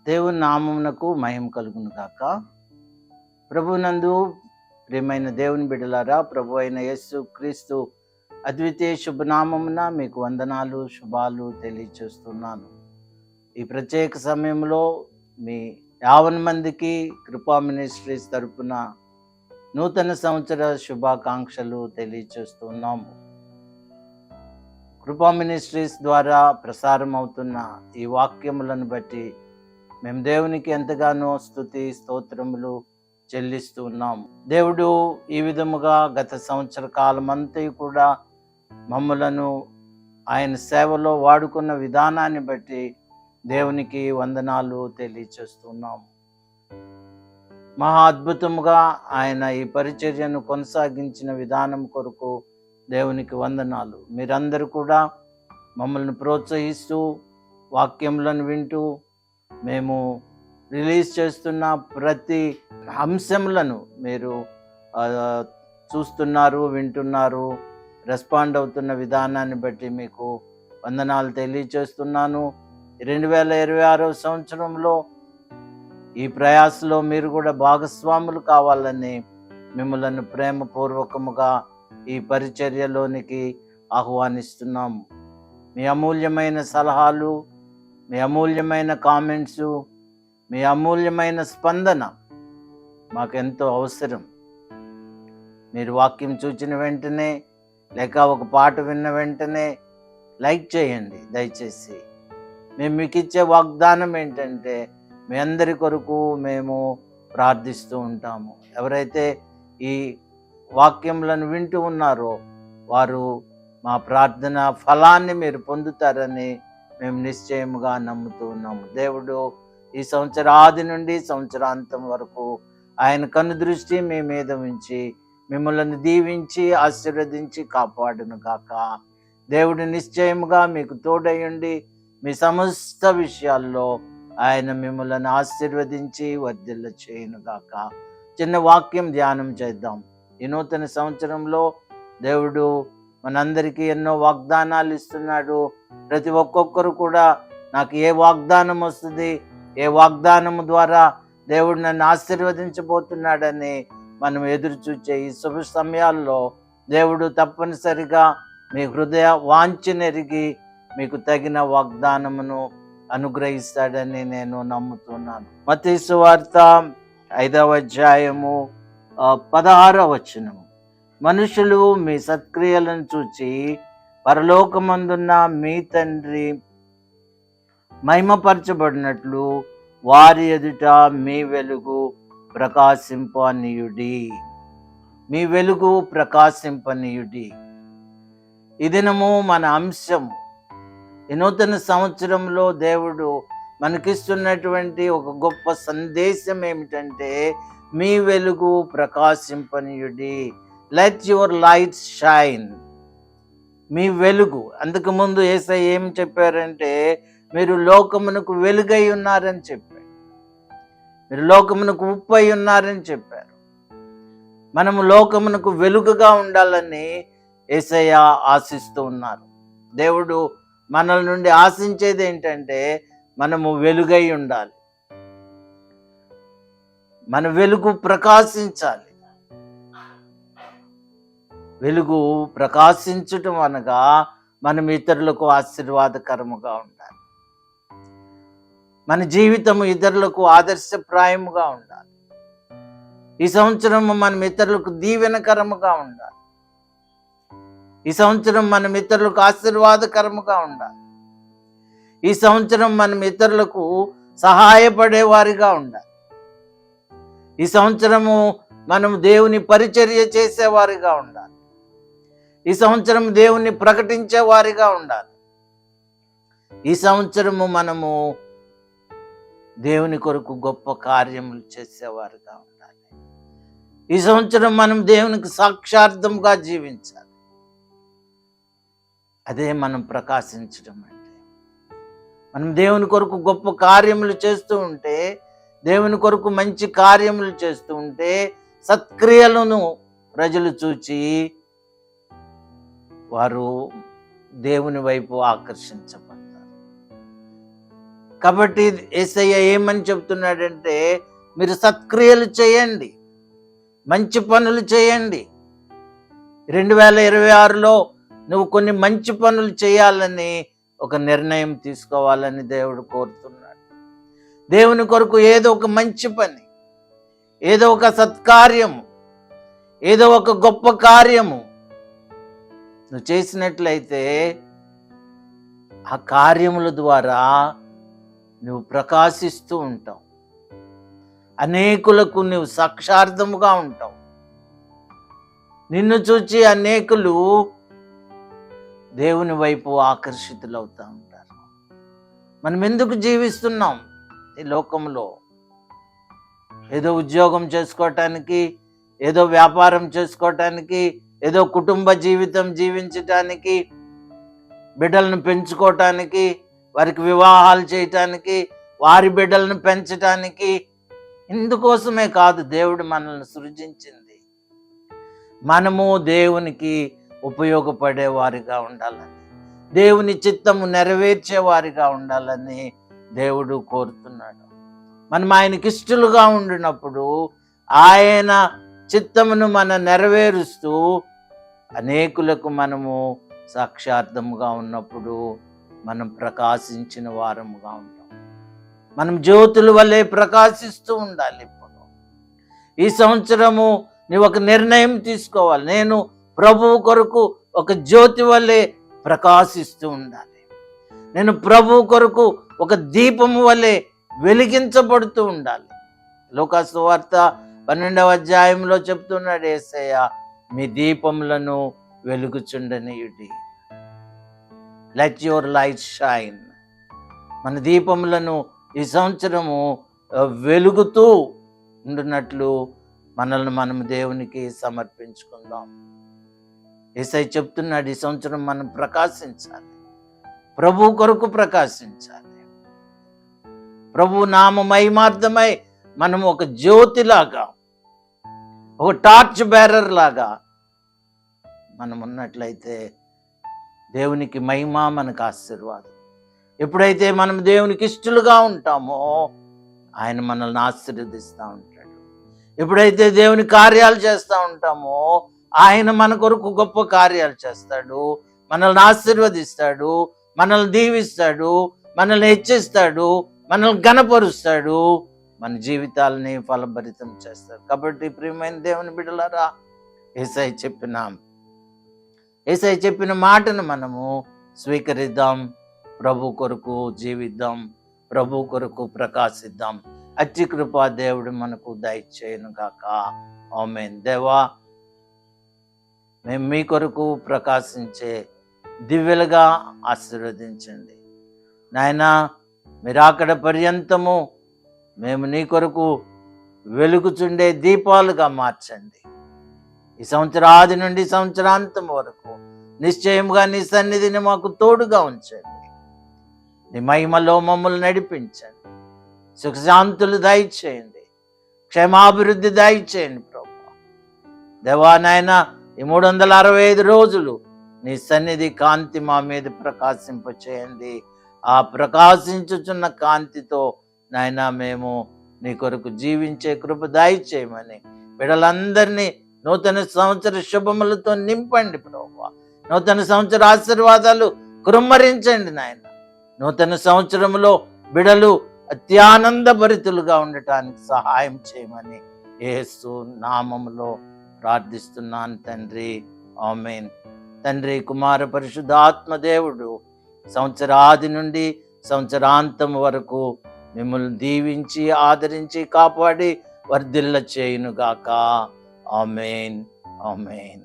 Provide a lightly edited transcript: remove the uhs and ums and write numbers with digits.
దేవుని నామమునకు మహిమ కలుగును గాక. ప్రభునందు ప్రియమైన దేవుని బిడ్డలారా, ప్రభు అయిన యేసు క్రీస్తు అద్వితీయ శుభనామమున మీకు వందనాలు, శుభాలు తెలియచేస్తున్నాను. ఈ ప్రత్యేక సమయంలో మీ 50 మందికి కృపా మినిస్ట్రీస్ తరపున నూతన సంవత్సర శుభాకాంక్షలు తెలియచేస్తున్నాము. కృపా మినిస్ట్రీస్ ద్వారా ప్రసారం అవుతున్న ఈ వాక్యములను బట్టి మేము దేవునికి ఎంతగానో స్తుతి స్తోత్రములు చెల్లిస్తూ ఉన్నాము. దేవుడు ఈ విధముగా గత సంవత్సర కాలం అంతా కూడా మమ్మలను ఆయన సేవలో వాడుకున్న విధానాన్ని బట్టి దేవునికి వందనాలు తెలియచేస్తున్నాము. మహా అద్భుతముగా ఆయన ఈ పరిచర్యను కొనసాగించిన విధానం కొరకు దేవునికి వందనాలు. మీరందరూ కూడా మమ్మల్ని ప్రోత్సహిస్తూ వాక్యములను వింటూ మేము రిలీజ్ చేస్తున్న ప్రతి అంశములను మీరు చూస్తున్నారు, వింటున్నారు, రెస్పాండ్ అవుతున్న విధానాన్ని బట్టి మీకు వందనాలు తెలియచేస్తున్నాను. 2026 సంవత్సరంలో ఈ ప్రయాసలో మీరు కూడా భాగస్వాములు కావాలని మిమ్మల్ని ప్రేమపూర్వకముగా ఈ పరిచర్యలోనికి ఆహ్వానిస్తున్నాము. మీ అమూల్యమైన సలహాలు, మీ అమూల్యమైన కామెంట్సు, మీ అమూల్యమైన స్పందన మాకెంతో అవసరం. మీరు వాక్యం చూచిన వెంటనే లేక ఒక పాట విన్న వెంటనే లైక్ చేయండి దయచేసి. మేము మీకు ఇచ్చే వాగ్దానం ఏంటంటే మీ అందరి కొరకు మేము ప్రార్థిస్తూ ఉంటాము. ఎవరైతే ఈ వాక్యములను వింటూ ఉన్నారో వారు మా ప్రార్థన ఫలాన్ని మీరు పొందుతారని మేము నిశ్చయముగా నమ్ముతూ ఉన్నాము. దేవుడు ఈ సంవత్సర ఆది నుండి సంవత్సరాంతం వరకు ఆయన కన్ను దృష్టి మీ మీద ఉంచి మిమ్మల్ని దీవించి ఆశీర్వదించి కాపాడును గాక. దేవుడు నిశ్చయముగా మీకు తోడయుండి మీ సమస్త విషయాల్లో ఆయన మిమ్మల్ని ఆశీర్వదించి వర్ధిల్ల చేయును గాక. చిన్న వాక్యం ధ్యానం చేద్దాం. ఈ నూతన సంవత్సరంలో దేవుడు మనందరికీ ఎన్నో వాగ్దానాలు ఇస్తున్నాడు. ప్రతి ఒక్కొక్కరు కూడా నాకు ఏ వాగ్దానం వస్తుంది, ఏ వాగ్దానం ద్వారా దేవుడు నన్ను ఆశీర్వదించబోతున్నాడని మనం ఎదురు చూచే ఈ శుభ సమయాల్లో దేవుడు తప్పనిసరిగా మీ హృదయ వాంఛనెరిగి మీకు తగిన వాగ్దానమును అనుగ్రహిస్తాడని నేను నమ్ముతున్నాను. మత్తయి సువార్త 5వ అధ్యాయము 16వ వచనము. మనుషులు మీ సత్క్రియలను చూచి పరలోకమందున్న మీ తండ్రి మహిమపరచబడినట్లు వారి ఎదుట మీ వెలుగు ప్రకాశింపనీయుడి. మీ వెలుగు ప్రకాశింపనీయుడి. ఈ దినము మన అంశం. ఈ నూతన సంవత్సరంలో దేవుడు మనకిస్తున్నటువంటి ఒక గొప్ప సందేశం ఏమిటంటే మీ వెలుగు ప్రకాశింపనీయుడి. Let your light shine. మీ వెలుగు. అంతకుముందు యేసయ్య ఏం చెప్పారంటే మీరు లోకమునకు వెలుగై ఉన్నారని చెప్పారు. మీరు లోకమునకు ఉప్పై ఉన్నారని చెప్పారు. మనము లోకమునకు వెలుగుగా ఉండాలని యేసయ్య ఆశిస్తూ ఉన్నారు. దేవుడు మనల నుండి ఆశించేది ఏంటంటే మనము వెలుగై ఉండాలి. మన వెలుగు ప్రకాశించాలి. వెలుగు ప్రకాశించటం అనగా మనం ఇతరులకు ఆశీర్వాదకరముగా ఉండాలి. మన జీవితము ఇతరులకు ఆదర్శప్రాయముగా ఉండాలి. ఈ సంవత్సరం మనం ఇతరులకు దీవెనకరముగా ఉండాలి. ఈ సంవత్సరం మనం ఇతరులకు ఆశీర్వాదకరముగా ఉండాలి. ఈ సంవత్సరం మనం ఇతరులకు సహాయపడేవారిగా ఉండాలి. ఈ సంవత్సరము మనం దేవుని పరిచర్య చేసేవారిగా ఉండాలి. ఈ సంవత్సరం దేవుణ్ణి ప్రకటించే వారిగా ఉండాలి. ఈ సంవత్సరము మనము దేవుని కొరకు గొప్ప కార్యములు చేసేవారిగా ఉండాలి. ఈ సంవత్సరం మనం దేవునికి సాక్షార్థంగా జీవించాలి. అదే మనం ప్రకాశించడం అంటే. మనం దేవుని కొరకు గొప్ప కార్యములు చేస్తూ ఉంటే, దేవుని కొరకు మంచి కార్యములు చేస్తూ ఉంటే సత్క్రియలను ప్రజలు చూచి వారు దేవుని వైపు ఆకర్షించబడతారు. కాబట్టి యేసయ్య ఏమని చెప్తున్నాడంటే, మీరు సత్క్రియలు చేయండి, మంచి పనులు చేయండి. 2026లో నువ్వు కొన్ని మంచి పనులు చేయాలని ఒక నిర్ణయం తీసుకోవాలని దేవుడు కోరుతున్నాడు. దేవుని కొరకు ఏదో ఒక మంచి పని, ఏదో ఒక సత్కార్యము, ఏదో ఒక గొప్ప కార్యము నువ్వు చేసినట్లయితే ఆ కార్యముల ద్వారా నువ్వు ప్రకాశిస్తూ ఉంటావు. అనేకులకు నువ్వు సాక్షార్థముగా ఉంటావు. నిన్ను చూచి అనేకులు దేవుని వైపు ఆకర్షితులవుతూ ఉంటారు. మనం ఎందుకు జీవిస్తున్నాం ఈ లోకంలో? ఏదో ఉద్యోగం చేసుకోవటానికి, ఏదో వ్యాపారం చేసుకోవటానికి, ఏదో కుటుంబ జీవితం జీవించటానికి, బిడ్డలను పెంచుకోవటానికి, వారికి వివాహాలు చేయటానికి, వారి బిడ్డలను పెంచటానికి, ఇందుకోసమే కాదు దేవుడు మనల్ని సృజించింది. మనము దేవునికి ఉపయోగపడే వారిగా ఉండాలని, దేవుని చిత్తము నెరవేర్చే వారిగా ఉండాలని దేవుడు కోరుతున్నాడు. మనం ఆయనకి ఇష్టలుగా ఉండినప్పుడు ఆయన చిత్తమును మనం నెరవేరుస్తూ అనేకులకు మనము సాక్షార్థముగా ఉన్నప్పుడు మనం ప్రకాశించిన వారముగా ఉంటాం. మనం జ్యోతుల వల్లే ప్రకాశిస్తూ ఉండాలి. ఇప్పుడు ఈ సంవత్సరము నువ్వు ఒక నిర్ణయం తీసుకోవాలి. నేను ప్రభువు కొరకు ఒక జ్యోతి వల్లే ప్రకాశిస్తూ ఉండాలి. నేను ప్రభువు కొరకు ఒక దీపము వల్లే వెలిగించబడుతూ ఉండాలి. లూకా సువార్త 12వ అధ్యాయంలో చెప్తున్నాడు యేసయ్య, మీ దీపములను వెలుగుచుండనీయుడి. Let your light shine. మన దీపములను ఈ సంవత్సరము వెలుగుతూ ఉండునట్లు మనల్ని మనం దేవునికి సమర్పించుకుందాం. యేసయ్య చెప్తున్నాడు, ఈ సంవత్సరం మనం ప్రకాశించాలి, ప్రభు కొరకు ప్రకాశించాలి. ప్రభు నామ మహిమార్థమై మనం ఒక జ్యోతిలాగా, ఒక టార్చ్ బేరర్ లాగా మనం ఉన్నట్లయితే దేవునికి మహిమ, మనకు ఆశీర్వాదం. ఎప్పుడైతే మనం దేవునికి ఇష్టలుగా ఉంటామో ఆయన మనల్ని ఆశీర్వదిస్తూ ఉంటాడు. ఎప్పుడైతే దేవుని కార్యాలు చేస్తూ ఉంటామో ఆయన మన కొరకు గొప్ప కార్యాలు చేస్తాడు, మనల్ని ఆశీర్వదిస్తాడు, మనల్ని దీవిస్తాడు, మనల్ని హెచ్చిస్తాడు, మనల్ని ఘనపరుస్తాడు, మన జీవితాలని ఫలభరితం చేస్తాడు. కాబట్టి ప్రియమైన దేవుని బిడ్డలారా, యేసయ్య చెప్పిన మాటను మనము స్వీకరిద్దాం. ప్రభు కొరకు జీవిద్దాం, ప్రభు కొరకు ప్రకాశిద్దాం. అట్టి కృపా దేవుడు మనకు దయచేయును గాక. ఆమేన్. దేవా, మేము మీ కొరకు ప్రకాశించే దివ్యలుగా ఆశీర్వదించండి నాయనా. మీరు అక్కడ పర్యంతము మేము నీ కొరకు వెలుగుచుండే దీపాలుగా మార్చండి. ఈ సంవత్సరాది నుండి సంవత్సరాంతం వరకు నిశ్చయముగా నీ సన్నిధిని మాకు తోడుగా ఉంచండి. నీ మహిమలో మమ్మల్ని నడిపించండి. సుఖశాంతులు దయచేయండి, క్షేమాభివృద్ధి దయచేయండి ప్రభు. దేవా నాయనా, ఈ 365 రోజులు నీ సన్నిధి కాంతి మా మీద ప్రకాశింపచేయండి. ఆ ప్రకాశించుచున్న కాంతితో నాయనా మేము నీ కొరకు జీవించే కృప దయచేయమని బిడ్డలందరినీ నూతన సంవత్సర శుభములతో నింపండి ప్రభువా. నూతన సంవత్సర ఆశీర్వాదాలు కుమ్మరించండి నాయన. నూతన సంవత్సరంలో బిడలు అత్యానందభరితులుగా ఉండటానికి సహాయం చేయమని యేసు నామములో ప్రార్థిస్తున్నాను తండ్రి. ఆమేన్. తండ్రి, కుమార, పరిశుద్ధాత్మ దేవుడు సంవత్సరాది నుండి సంవత్సరాంతం వరకు మిమ్మల్ని దీవించి ఆదరించి కాపాడి వర్ధిల్ల చేయునుగాక. ఆమేన్. ఆమేన్.